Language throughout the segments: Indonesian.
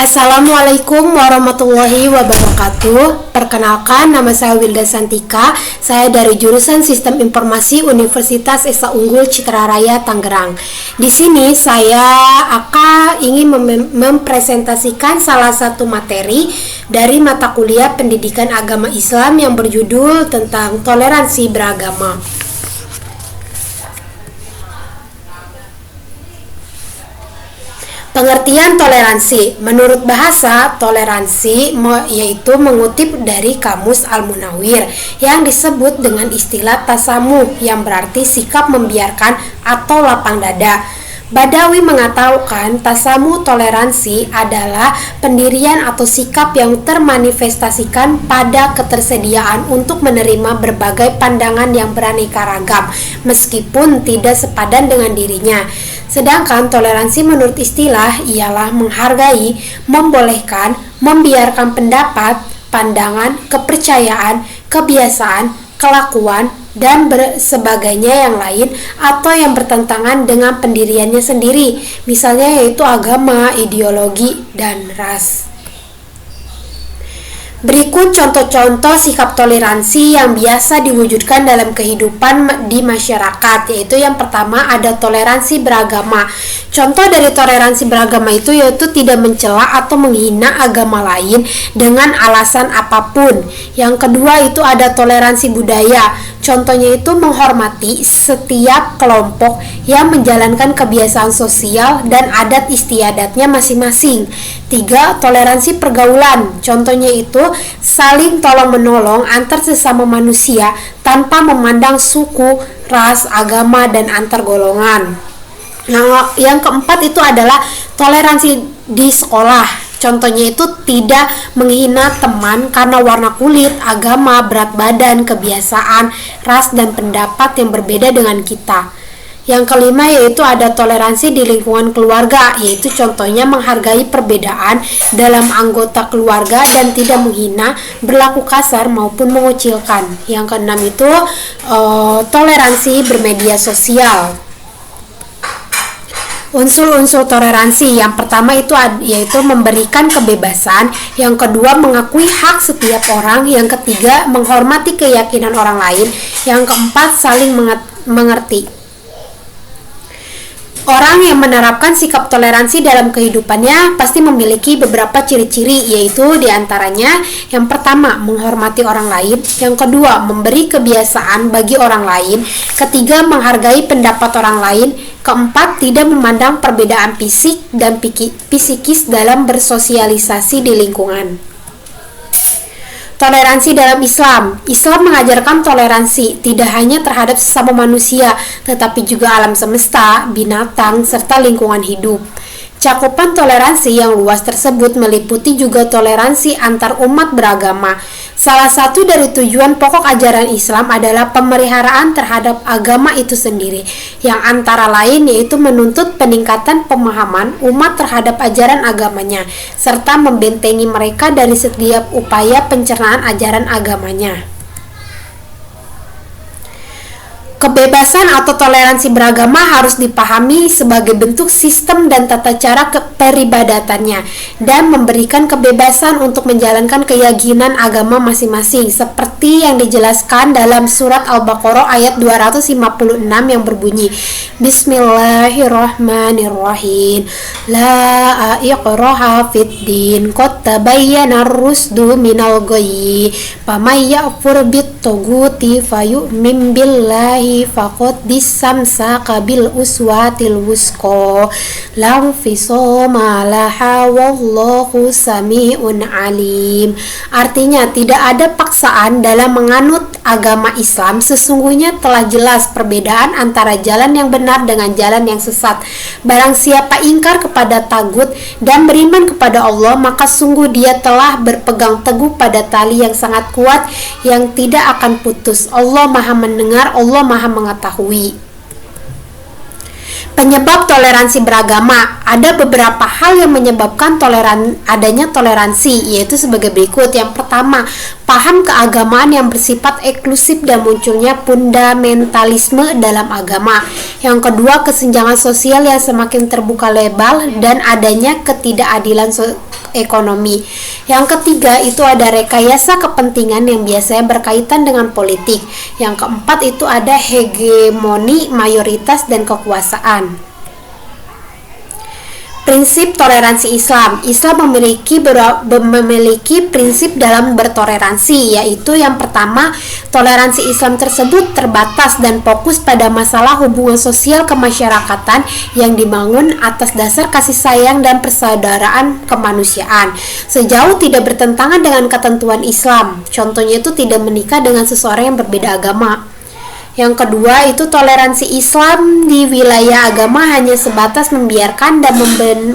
Assalamualaikum warahmatullahi wabarakatuh. Perkenalkan, nama saya Wilda Santika. Saya dari jurusan Sistem Informasi Universitas Esa Unggul Citra Raya Tangerang. Di sini saya akan ingin mempresentasikan salah satu materi dari mata kuliah Pendidikan Agama Islam yang berjudul tentang toleransi beragama. Pengertian toleransi. Menurut bahasa, toleransi yaitu mengutip dari Kamus Al-Munawwir yang disebut dengan istilah tasamuh yang berarti sikap membiarkan atau lapang dada. Badawi mengatakan tasamuh toleransi adalah pendirian atau sikap yang termanifestasikan pada ketersediaan untuk menerima berbagai pandangan yang beraneka ragam meskipun tidak sepadan dengan dirinya. Sedangkan toleransi menurut istilah ialah menghargai, membolehkan, membiarkan pendapat, pandangan, kepercayaan, kebiasaan, kelakuan, dan sebagainya yang lain atau yang bertentangan dengan pendiriannya sendiri, misalnya yaitu agama, ideologi, dan ras. Berikut contoh-contoh sikap toleransi yang biasa diwujudkan dalam kehidupan di masyarakat, yaitu yang pertama ada toleransi beragama. Contoh dari toleransi beragama itu yaitu tidak mencela atau menghina agama lain dengan alasan apapun. Yang kedua itu ada toleransi budaya. Contohnya itu menghormati setiap kelompok yang menjalankan kebiasaan sosial dan adat istiadatnya masing-masing. 3. Toleransi pergaulan. Contohnya itu saling tolong-menolong antar sesama manusia tanpa memandang suku, ras, agama, dan antar golongan. Yang keempat itu adalah toleransi di sekolah. Contohnya itu tidak menghina teman karena warna kulit, agama, berat badan, kebiasaan, ras, dan pendapat yang berbeda dengan kita. Yang kelima yaitu ada toleransi di lingkungan keluarga, yaitu contohnya menghargai perbedaan dalam anggota keluarga dan tidak menghina, berlaku kasar maupun mengucilkan. Yang keenam itu toleransi bermedia sosial. Unsur-unsur toleransi yang pertama itu yaitu memberikan kebebasan, yang kedua mengakui hak setiap orang, yang ketiga menghormati keyakinan orang lain, yang keempat saling mengerti. Orang yang menerapkan sikap toleransi dalam kehidupannya pasti memiliki beberapa ciri-ciri, yaitu diantaranya yang pertama menghormati orang lain, yang kedua memberi kebiasaan bagi orang lain, ketiga menghargai pendapat orang lain, keempat tidak memandang perbedaan fisik dan psikis dalam bersosialisasi di lingkungan. Toleransi dalam Islam. Islam mengajarkan toleransi tidak hanya terhadap sesama manusia, tetapi juga alam semesta, binatang, serta lingkungan hidup. Cakupan toleransi yang luas tersebut meliputi juga toleransi antar umat beragama. Salah satu dari tujuan pokok ajaran Islam adalah pemeliharaan terhadap agama itu sendiri, yang antara lain yaitu menuntut peningkatan pemahaman umat terhadap ajaran agamanya, serta membentengi mereka dari setiap upaya pencernaan ajaran agamanya. Kebebasan atau toleransi beragama harus dipahami sebagai bentuk sistem dan tata cara peribadatannya dan memberikan kebebasan untuk menjalankan keyakinan agama masing-masing seperti yang dijelaskan dalam surat Al-Baqarah ayat 256 yang berbunyi Bismillahirrahmanirrahim La iqraha fid din qad tabayyana ar-rusdu minal ghayyi faman ya'fur bit-taghuti fayu'min billahi faqad disamsaka bil uswatil wusqa lam fisoma laha wallahu sami'un alim. Artinya tidak ada paksaan dalam menganut agama Islam, sesungguhnya telah jelas perbedaan antara jalan yang benar dengan jalan yang sesat. Barang siapa ingkar kepada tagut dan beriman kepada Allah, maka sungguh dia telah berpegang teguh pada tali yang sangat kuat yang tidak akan putus. Allah Maha mendengar, Allah Maha mengetahui. Penyebab toleransi beragama, ada beberapa hal yang menyebabkan adanya toleransi, yaitu sebagai berikut. Yang pertama, paham keagamaan yang bersifat eksklusif dan munculnya fundamentalisme dalam agama. Yang kedua, kesenjangan sosial yang semakin terbuka lebar dan adanya ketidakadilan ekonomi. Yang ketiga, itu ada rekayasa kepentingan yang biasanya berkaitan dengan politik. Yang keempat, itu ada hegemoni mayoritas dan kekuasaan. Prinsip toleransi Islam. Islam memiliki prinsip dalam bertoleransi, yaitu yang pertama, toleransi Islam tersebut terbatas dan fokus pada masalah hubungan sosial kemasyarakatan yang dibangun atas dasar kasih sayang dan persaudaraan kemanusiaan. Sejauh tidak bertentangan dengan ketentuan Islam, contohnya itu tidak menikah dengan seseorang yang berbeda agama. Yang kedua, itu toleransi Islam di wilayah agama hanya sebatas membiarkan dan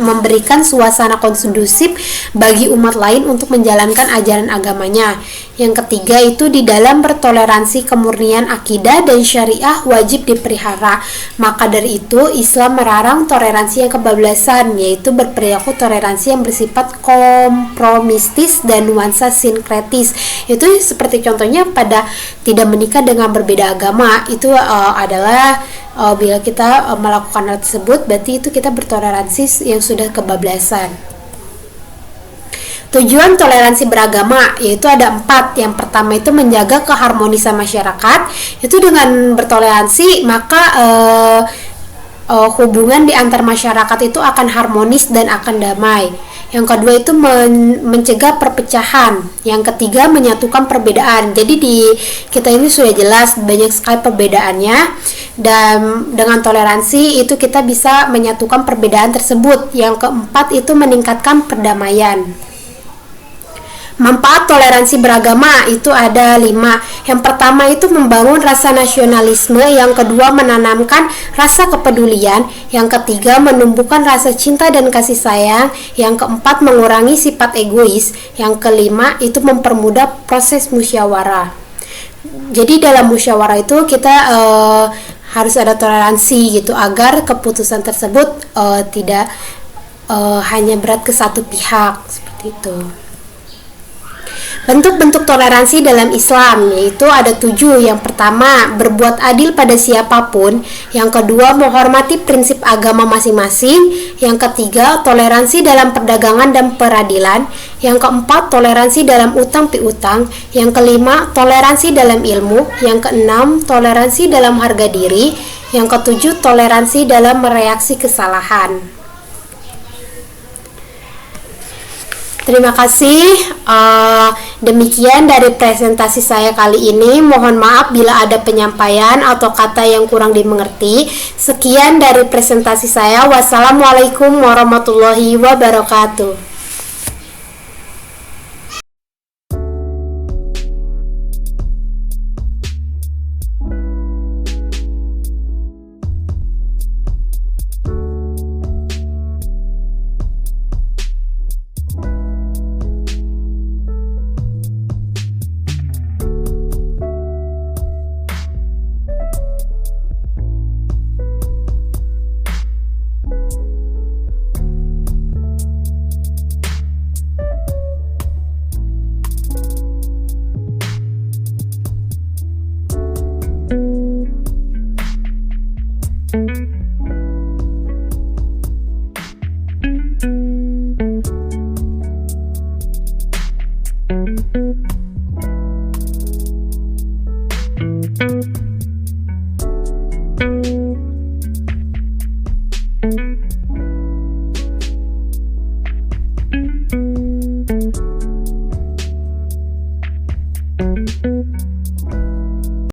memberikan suasana kondusif bagi umat lain untuk menjalankan ajaran agamanya. Yang ketiga, itu di dalam bertoleransi kemurnian akidah dan syariah wajib dipelihara. Maka dari itu, Islam melarang toleransi yang kebablasan, yaitu berperilaku toleransi yang bersifat kompromistis dan nuansa sinkretis. Itu seperti contohnya pada tidak menikah dengan berbeda agama. Itu adalah bila kita melakukan hal tersebut, berarti itu kita bertoleransi yang sudah kebablasan. Tujuan toleransi beragama yaitu ada 4. Yang pertama itu menjaga keharmonisan masyarakat. Itu dengan bertoleransi maka hubungan di antar masyarakat itu akan harmonis dan akan damai. Yang kedua itu mencegah perpecahan. Yang ketiga menyatukan perbedaan. Jadi di kita ini sudah jelas banyak sekali perbedaannya, dan dengan toleransi itu kita bisa menyatukan perbedaan tersebut. Yang keempat itu meningkatkan perdamaian. Manfaat toleransi beragama itu ada 5. Yang pertama itu membangun rasa nasionalisme. Yang kedua menanamkan rasa kepedulian. Yang ketiga menumbuhkan rasa cinta dan kasih sayang. Yang keempat mengurangi sifat egois. Yang kelima itu mempermudah proses musyawarah. Jadi dalam musyawarah itu kita harus ada toleransi gitu, agar keputusan tersebut tidak hanya berat ke satu pihak, seperti itu. Bentuk-bentuk toleransi dalam Islam yaitu ada 7. Yang pertama, berbuat adil pada siapapun. Yang kedua, menghormati prinsip agama masing-masing. Yang ketiga, toleransi dalam perdagangan dan peradilan. Yang keempat, toleransi dalam utang piutang. Yang kelima, toleransi dalam ilmu. Yang keenam, toleransi dalam harga diri. Yang ketujuh, toleransi dalam mereaksi kesalahan. Terima kasih. Demikian dari presentasi saya kali ini. Mohon maaf bila ada penyampaian atau kata yang kurang dimengerti. Sekian dari presentasi saya. Wassalamualaikum warahmatullahi wabarakatuh.